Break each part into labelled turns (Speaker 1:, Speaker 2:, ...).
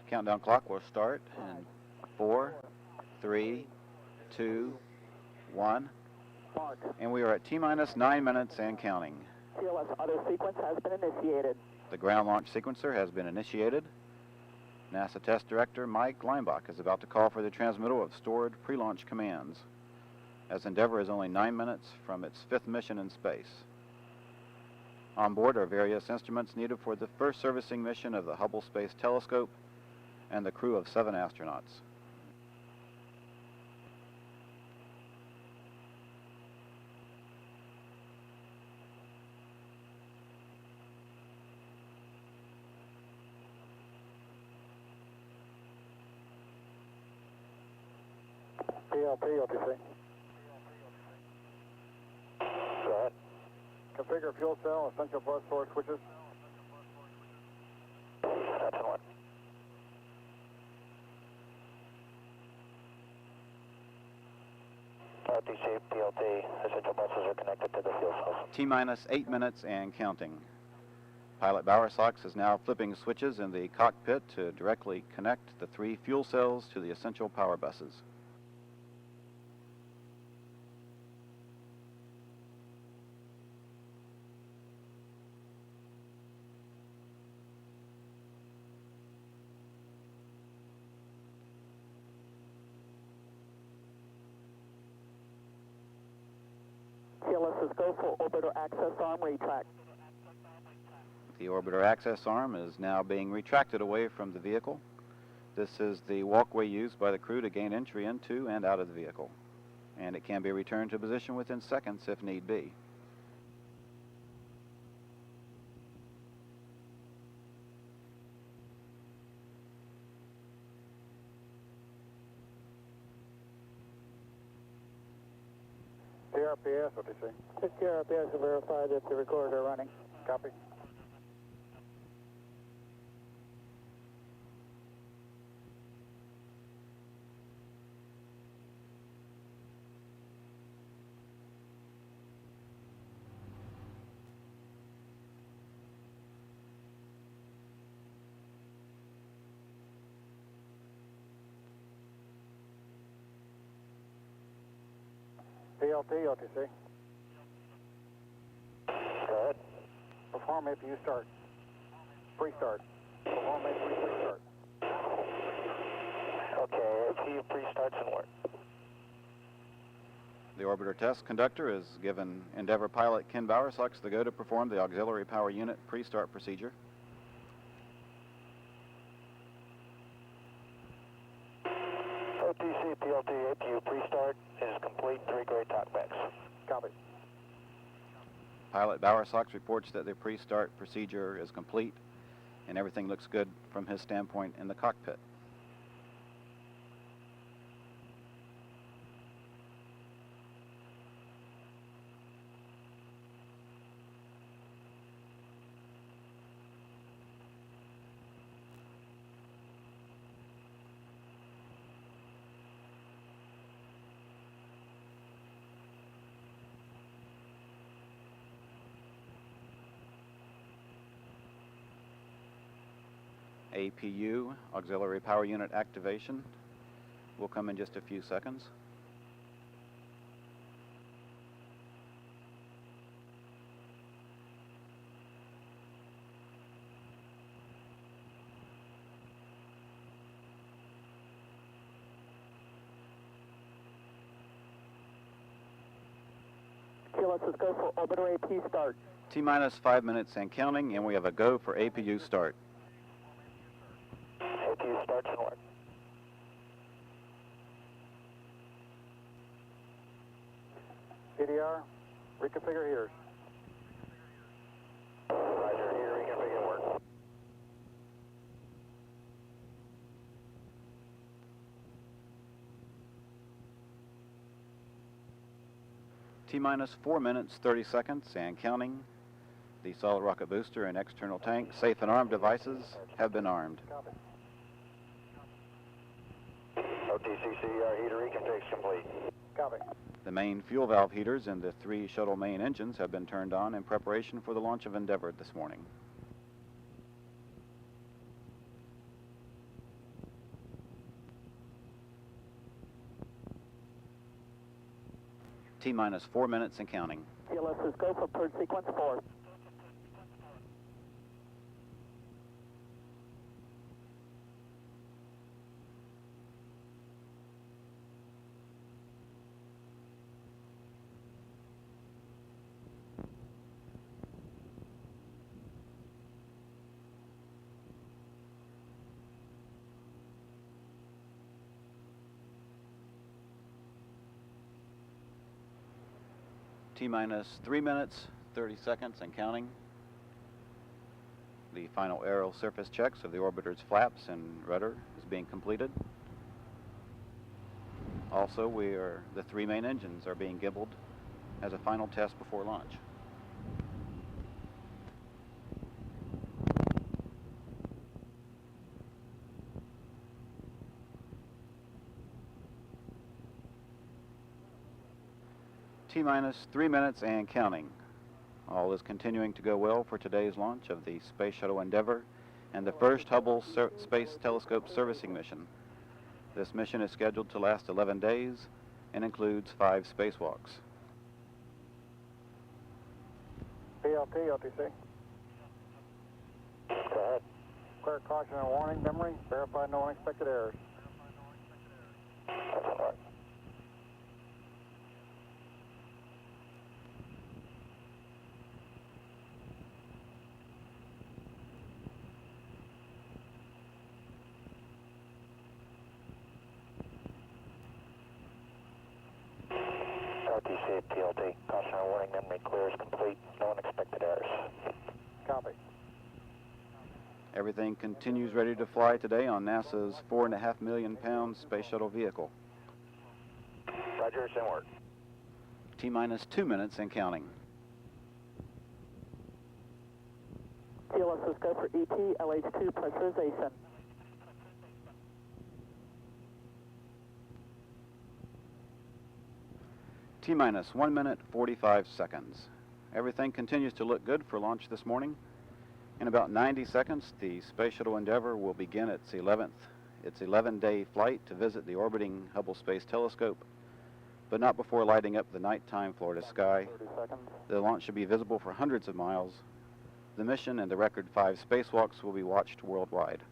Speaker 1: Countdown clock will start in 4, 3, 2, 1. And we are at T-minus 9 minutes and counting.
Speaker 2: TLS auto sequence has been initiated.
Speaker 1: The ground launch sequencer has been initiated. NASA Test Director Mike Leimbach is about to call for the transmittal of stored pre-launch commands, as Endeavour is only 9 minutes from its 5th mission in space. On board are various instruments needed for the first servicing mission of the Hubble Space Telescope and the crew of 7 astronauts.
Speaker 3: PLP, OTC. Go ahead. Configure fuel cell, essential bus source switches. That's one. OTC, PLT, essential buses are connected to the fuel cells.
Speaker 1: T-minus 8 minutes and counting. Pilot Bowersox is now flipping switches in the cockpit to directly connect the 3 fuel cells to the essential power buses.
Speaker 2: TLS's go for orbiter access arm retract.
Speaker 1: The orbiter access arm is now being retracted away from the vehicle. This is the walkway used by the crew to gain entry into and out of the vehicle, and it can be returned to position within seconds if need be.
Speaker 3: TRPS, OTC.
Speaker 2: Just TRPS to verify that the recorder are running.
Speaker 3: Copy. PLT, OTC. Go ahead. Perform APU start. Pre-start. Perform APU pre-start. Okay, APU pre-starts and work.
Speaker 1: The orbiter test conductor has given Endeavour pilot Ken Bowersox the go to perform the auxiliary power unit pre-start procedure.
Speaker 3: OTC, PLT, APU pre-start is complete. 3 gray talkbacks. Copy.
Speaker 1: Pilot Bowersox reports that the pre-start procedure is complete and everything looks good from his standpoint in the cockpit. APU, auxiliary power unit activation, will come in just a few seconds.
Speaker 2: TLS's go for orbiter AP start.
Speaker 1: T-minus 5 minutes and counting, and we have a go for APU start.
Speaker 3: APU starts and work. CDR, reconfigure heaters. Roger, heater reconfigure work.
Speaker 1: T-minus 4 minutes, 30 seconds and counting. The solid rocket booster and external tank, safe and armed devices have been armed.
Speaker 3: Copy. OTCCR heater reconfig complete. Copy.
Speaker 1: The main fuel valve heaters and the 3 shuttle main engines have been turned on in preparation for the launch of Endeavour this morning. T-minus 4 minutes and counting.
Speaker 2: TLS is go for purge sequence 4.
Speaker 1: T-minus 3 minutes, 30 seconds and counting. The final aerial surface checks of the orbiter's flaps and rudder is being completed. Also, the 3 main engines are being gimbaled as a final test before launch. T-minus 3 minutes and counting. All is continuing to go well for today's launch of the Space Shuttle Endeavour and the first Hubble Space Telescope servicing mission. This mission is scheduled to last 11 days and includes 5 spacewalks.
Speaker 3: PLT, LTC. Go ahead. Clear caution and warning memory. Verify no unexpected errors. That's all right. LTC, TLT, caution and warning memory clear is complete, no unexpected errors. Copy.
Speaker 1: Everything continues ready to fly today on NASA's 4.5 million pound Space Shuttle vehicle.
Speaker 3: Roger, send work.
Speaker 1: T-minus 2 minutes and counting.
Speaker 2: TLS is go for ET, LH2 pressurization.
Speaker 1: T-minus 1 minute, 45 seconds. Everything continues to look good for launch this morning. In about 90 seconds, the Space Shuttle Endeavour will begin its 11-day flight to visit the orbiting Hubble Space Telescope, but not before lighting up the nighttime Florida sky.
Speaker 3: 30 seconds.
Speaker 1: The launch should be visible for hundreds of miles. The mission and the record 5 spacewalks will be watched worldwide.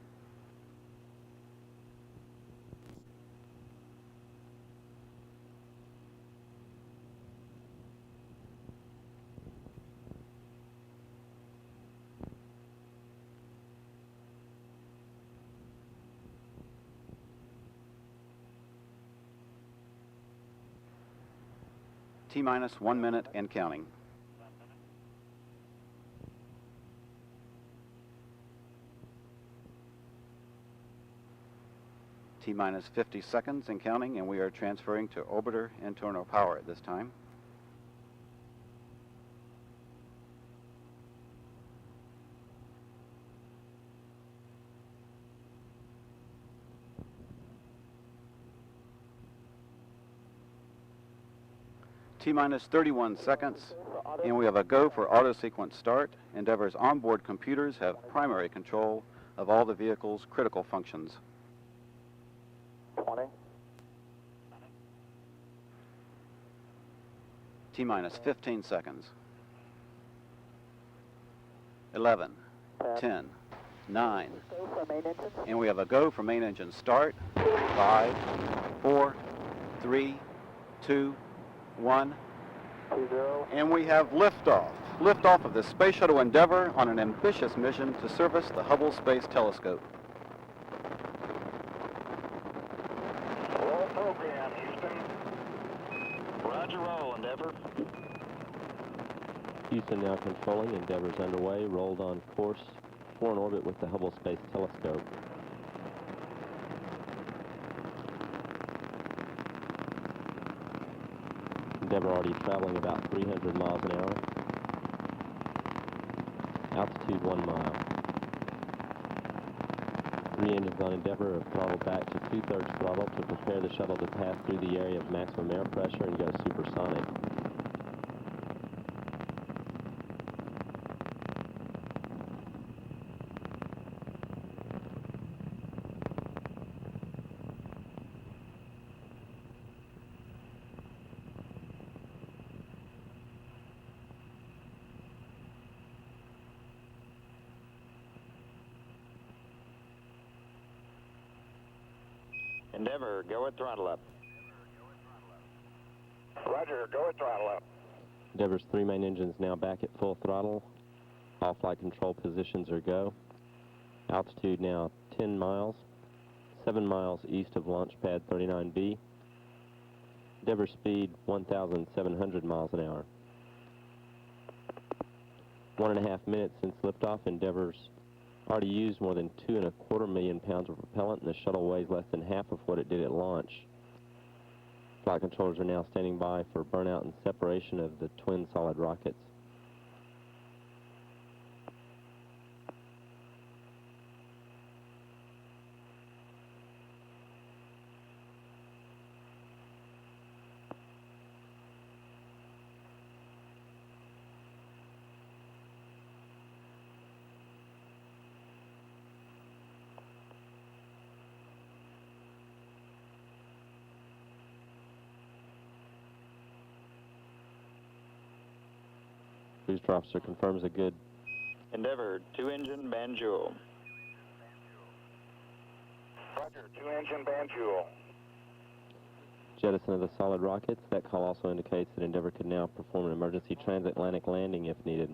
Speaker 1: T-minus 1 minute and counting. T-minus 50 seconds and counting, and we are transferring to orbiter internal power at this time. T-minus 31 seconds, and we have a go for auto sequence start. Endeavour's onboard computers have primary control of all the vehicle's critical functions.
Speaker 3: 20.
Speaker 1: T-minus 15 seconds. 11, 10, 9,
Speaker 2: Go for main engine.
Speaker 1: and we have a go for main engine start. 5, 4, 3, 2, 1,
Speaker 3: 20.
Speaker 1: and we have liftoff. Liftoff of the Space Shuttle Endeavour on an ambitious mission to service the Hubble Space Telescope.
Speaker 3: Roll program, Houston. Roger, roll, Endeavour.
Speaker 4: Houston now controlling. Endeavour's underway. Rolled on course for an orbit with the Hubble Space Telescope. Endeavour already traveling about 300 miles an hour. Altitude 1 mile. 3 engines on Endeavour are throttled back to 2/3 throttle to prepare the shuttle to pass through the area of maximum air pressure and go supersonic.
Speaker 5: Endeavor, go at throttle up.
Speaker 3: Roger, go at throttle up.
Speaker 4: Endeavor's 3 main engines now back at full throttle. All flight control positions are go. Altitude now 10 miles, 7 miles east of launch pad 39B. Endeavor speed 1,700 miles an hour. 1.5 minutes since liftoff. Endeavor's already used more than 2.25 million pounds of propellant, and the shuttle weighs less than half of what it did at launch. Flight controllers are now standing by for burnout and separation of the twin solid rockets. Booster officer confirms a good.
Speaker 5: Endeavor, 2-engine banjul.
Speaker 3: Roger, 2-engine banjul.
Speaker 4: Jettison of the solid rockets. That call also indicates that Endeavor could now perform an emergency transatlantic landing if needed.